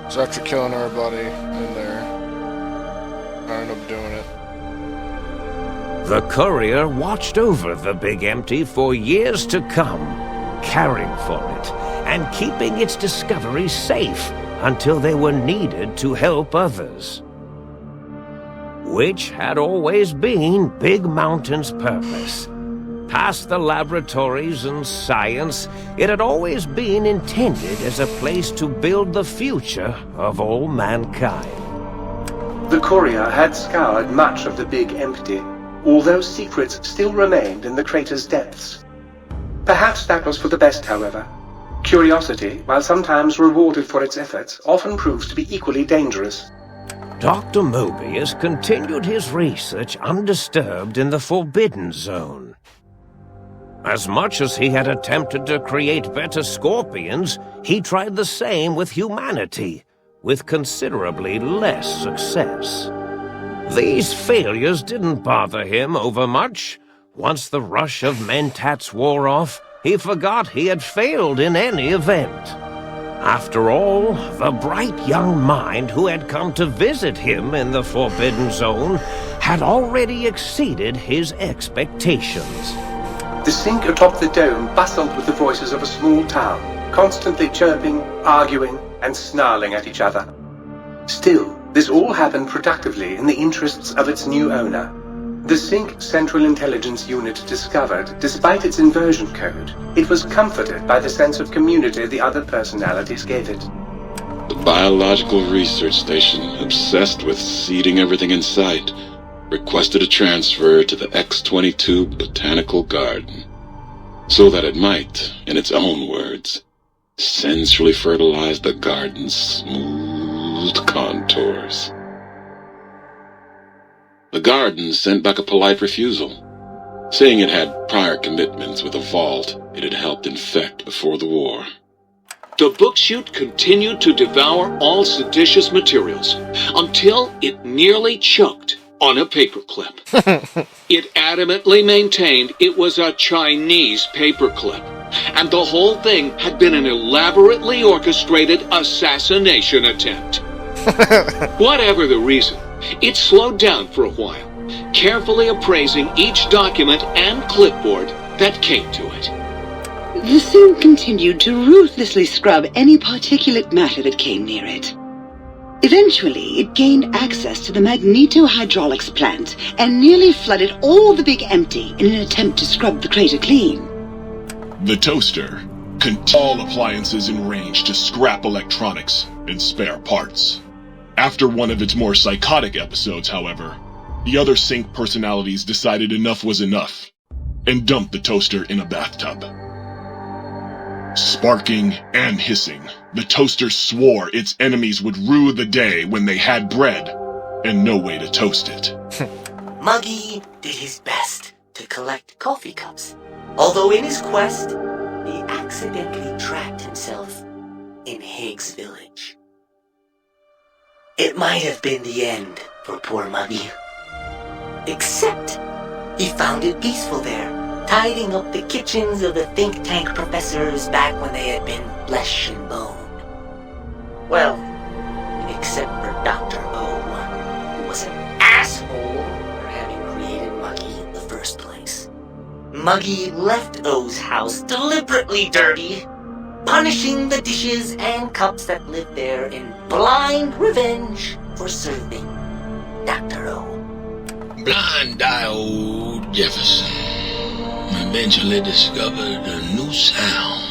So after killing our buddy in there, I ended up doing it. The courier watched over the Big Empty for years to come, caring for it and keeping its discovery safe until they were needed to help others. Which had always been Big Mountain's purpose. Past the laboratories and science, it had always been intended as a place to build the future of all mankind. The courier had scoured much of the Big Empty, although secrets still remained in the crater's depths. Perhaps that was for the best, however. Curiosity, while sometimes rewarded for its efforts, often proves to be equally dangerous. Dr. Mobius continued his research undisturbed in the Forbidden Zone. As much as he had attempted to create better scorpions, he tried the same with humanity, with considerably less success. These failures didn't bother him overmuch. Once the rush of mentats wore off, he forgot he had failed in any event. After all, the bright young mind who had come to visit him in the Forbidden Zone had already exceeded his expectations. The sink atop the dome bustled with the voices of a small town, constantly chirping, arguing, and snarling at each other. Still, this all happened productively in the interests of its new owner. The Sync Central Intelligence Unit discovered, despite its inversion code, it was comforted by the sense of community the other personalities gave it. The Biological Research Station, obsessed with seeding everything in sight, requested a transfer to the X-22 Botanical Garden, so that it might, in its own words, sensually fertilize the garden's smooth contours. The garden sent back a polite refusal, saying it had prior commitments with a vault it had helped infect before the war. The book chute continued to devour all seditious materials until it nearly choked on a paperclip. It adamantly maintained it was a Chinese paperclip, and the whole thing had been an elaborately orchestrated assassination attempt. Whatever the reason, it slowed down for a while, carefully appraising each document and clipboard that came to it. The thing continued to ruthlessly scrub any particulate matter that came near it. Eventually, it gained access to the magnetohydraulics plant and nearly flooded all the Big Empty in an attempt to scrub the crater clean. The toaster all appliances in range to scrap electronics and spare parts. After one of its more psychotic episodes, however, the other Sync personalities decided enough was enough and dumped the toaster in a bathtub. Sparking and hissing, the toaster swore its enemies would rue the day when they had bread and no way to toast it. Muggy did his best to collect coffee cups, although in his quest, he accidentally trapped himself in Higgs Village. It might have been the end for poor Muggy. Except, he found it peaceful there, tidying up the kitchens of the think tank professors back when they had been flesh and bone. Well, except for Dr. O, who was an asshole for having created Muggy in the first place. Muggy left O's house deliberately dirty, punishing the dishes and cups that lived there in blind revenge for serving Dr. O. Blind-eyed old Jefferson eventually discovered a new sound.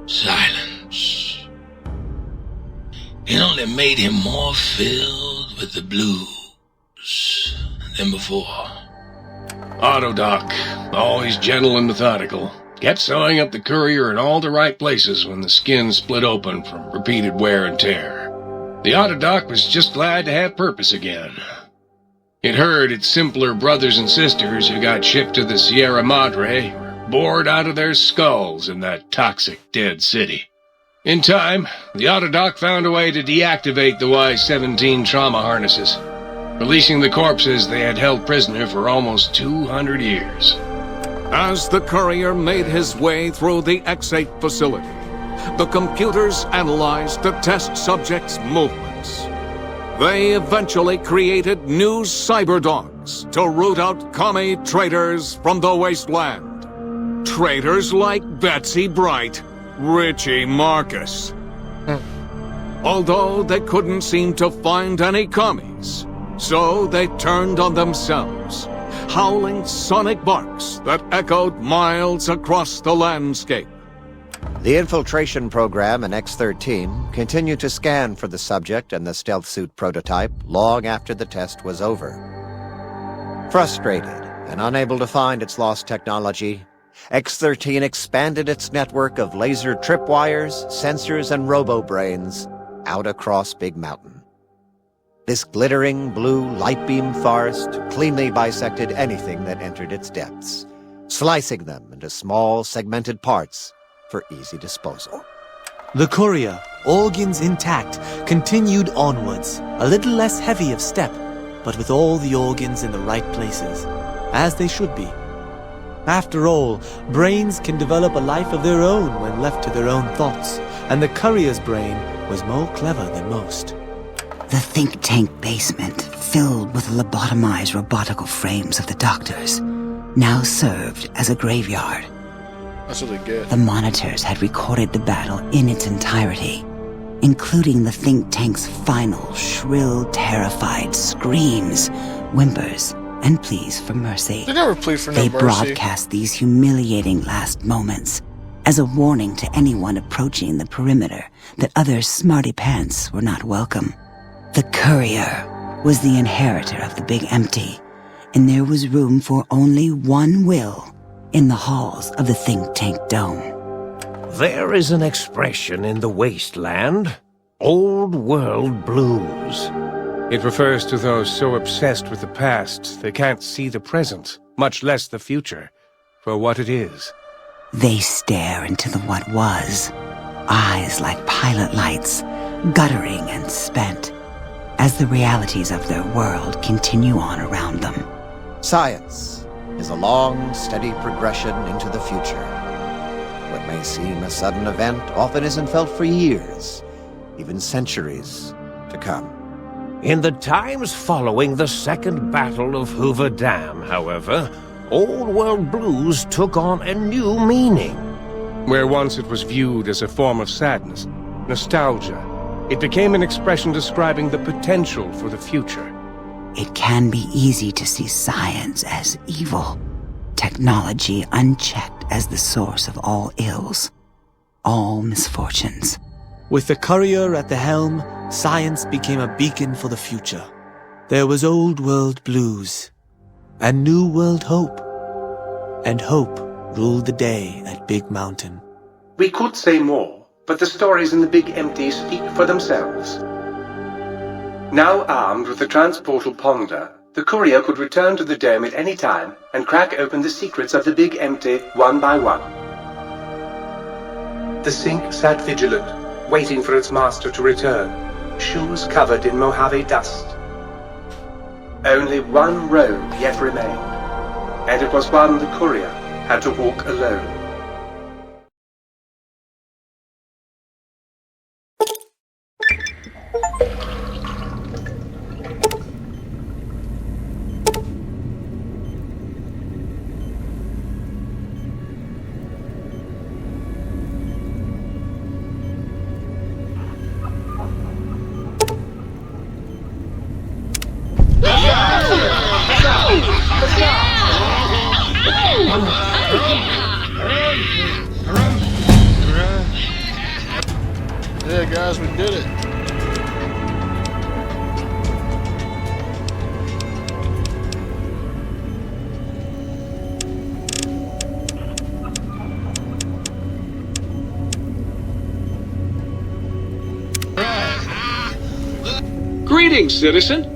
Silence. It only made him more filled with the blues than before. Autodoc, always gentle and methodical, kept sewing up the courier in all the right places when the skin split open from repeated wear and tear. The Autodoc was just glad to have purpose again. It heard its simpler brothers and sisters who got shipped to the Sierra Madre were bored out of their skulls in that toxic dead city. In time, the Autodoc found a way to deactivate the Y-17 trauma harnesses, releasing the corpses they had held prisoner for almost 200 years. As the courier made his way through the X-8 facility, the computers analyzed the test subjects' movements. They eventually created new cyberdogs to root out commie traitors from the wasteland. Traitors like Betsy Bright, Richie Marcus. Although they couldn't seem to find any commies, so they turned on themselves, howling sonic barks that echoed miles across the landscape. The infiltration program in X-13 continued to scan for the subject and the stealth suit prototype long after the test was over. Frustrated and unable to find its lost technology, X-13 expanded its network of laser tripwires, sensors, and robo-brains out across Big Mountain. This glittering blue light beam forest cleanly bisected anything that entered its depths, slicing them into small segmented parts for easy disposal. The courier, organs intact, continued onwards, a little less heavy of step, but with all the organs in the right places, as they should be. After all, brains can develop a life of their own when left to their own thoughts, and the courier's brain was more clever than most. The think tank basement, filled with the lobotomized robotical frames of the doctors, now served as a graveyard. That's what they get. The monitors had recorded the battle in its entirety, including the think tank's final, shrill, terrified screams, whimpers, and pleas for mercy. They never plead for no They mercy. broadcast these humiliating last moments as a warning to anyone approaching the perimeter that other smarty pants were not welcome. The courier was the inheritor of the Big Empty, and there was room for only one will in the halls of the think tank dome. There is an expression in the wasteland, old world blues. It refers to those so obsessed with the past they can't see the present, much less the future, for what it is. They stare into the what was, eyes like pilot lights, guttering and spent, as the realities of their world continue on around them. Science is a long, steady progression into the future. What may seem a sudden event often isn't felt for years, even centuries to come. In the times following the Second Battle of Hoover Dam, however, old world blues took on a new meaning. Where once it was viewed as a form of sadness, nostalgia, it became an expression describing the potential for the future. It can be easy to see science as evil, technology unchecked as the source of all ills, all misfortunes. With the courier at the helm, science became a beacon for the future. There was old world blues, and new world hope. And hope ruled the day at Big Mountain. We could say more, but the stories in the Big Empty speak for themselves. Now armed with the transportal Ponder, the courier could return to the dome at any time and crack open the secrets of the Big Empty one by one. The Sink sat vigilant, waiting for its master to return, shoes covered in Mojave dust. Only one road yet remained, and it was one the courier had to walk alone. Yeah, guys, we did it. Greetings, citizen.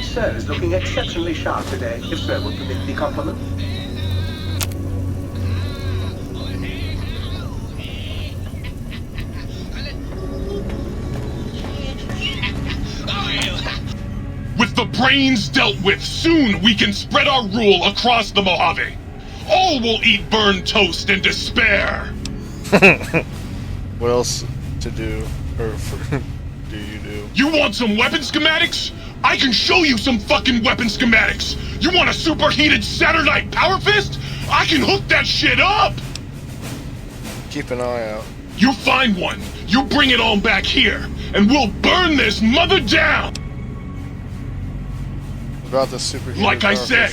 Sir is looking exceptionally sharp today, if Sir will permit the compliment. With the brains dealt with, soon we can spread our rule across the Mojave. All will eat burned toast in despair. What else to do, or do you do? You want some weapon schematics? I can show you some fucking weapon schematics. You want a superheated Saturnite power fist? I can hook that shit up. Keep an eye out. You find one, you bring it on back here, and we'll burn this mother down. About the superhero. Like I said.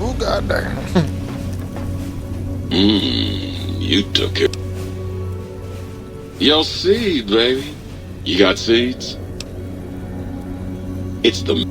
Oh, goddamn. You took it. Your seed, baby. You got seeds? It's the...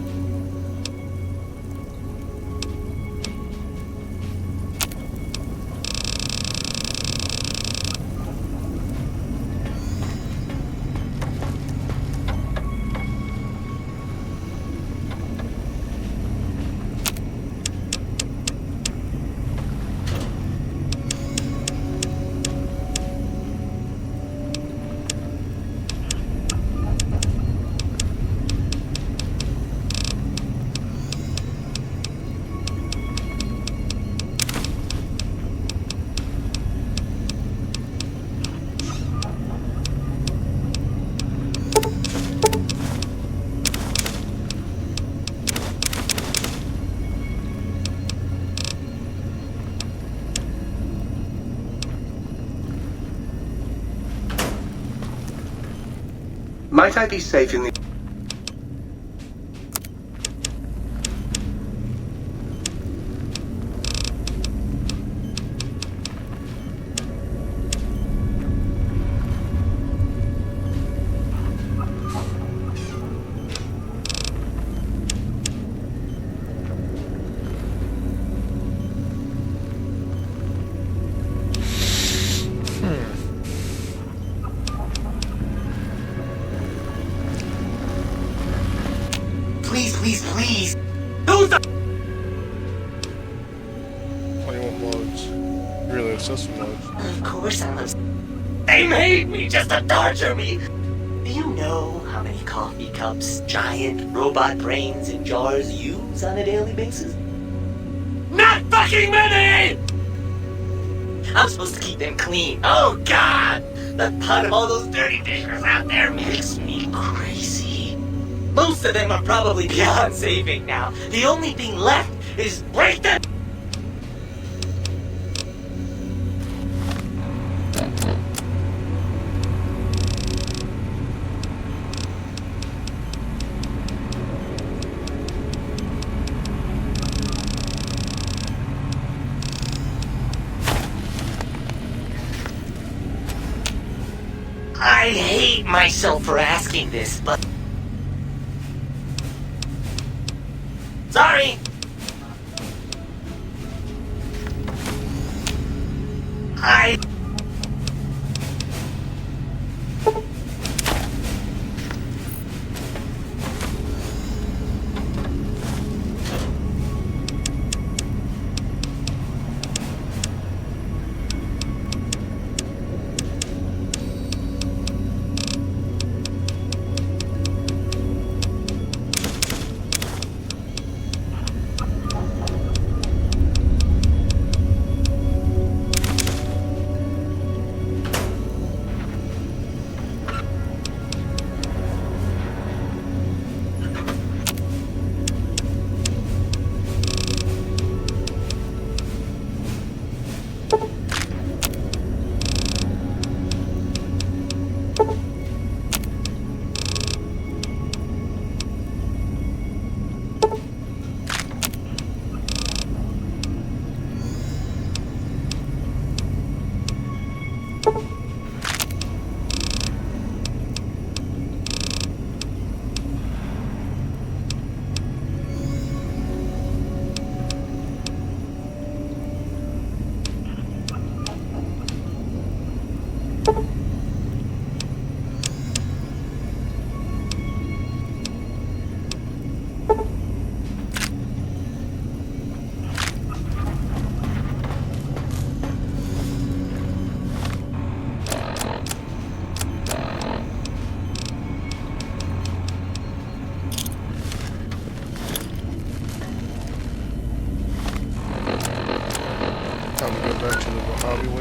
Might I be safe in the... Please. Who's the... 21 modes. Really, system modes. Of course I was... They made me just to torture me. Do you know how many coffee cups giant robot brains in jars use on a daily basis? Not fucking many! I'm supposed to keep them clean. Oh, God! The thought of all those dirty dishes out there makes me crazy. Most of them are probably beyond saving now. The only thing left is break them. I hate myself for asking this, but... Sorry!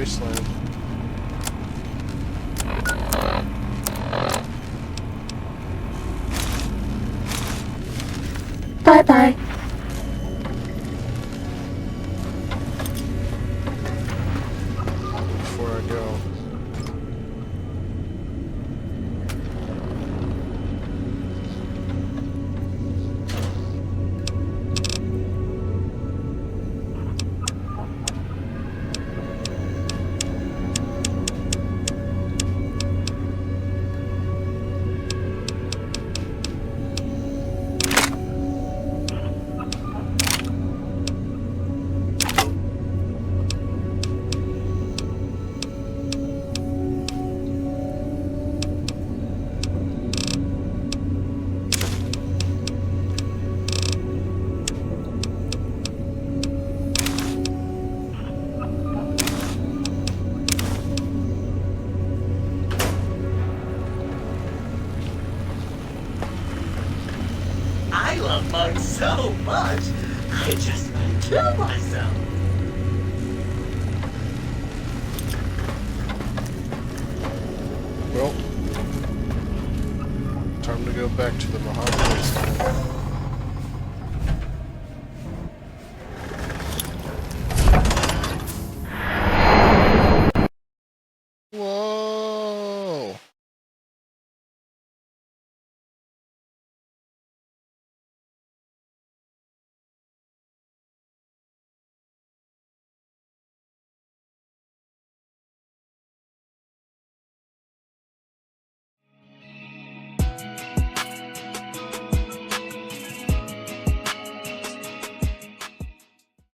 wasteland. Bye-bye. Before I go. I love bugs so much, I just might kill myself. Well, time to go back to the Mojave wasteland.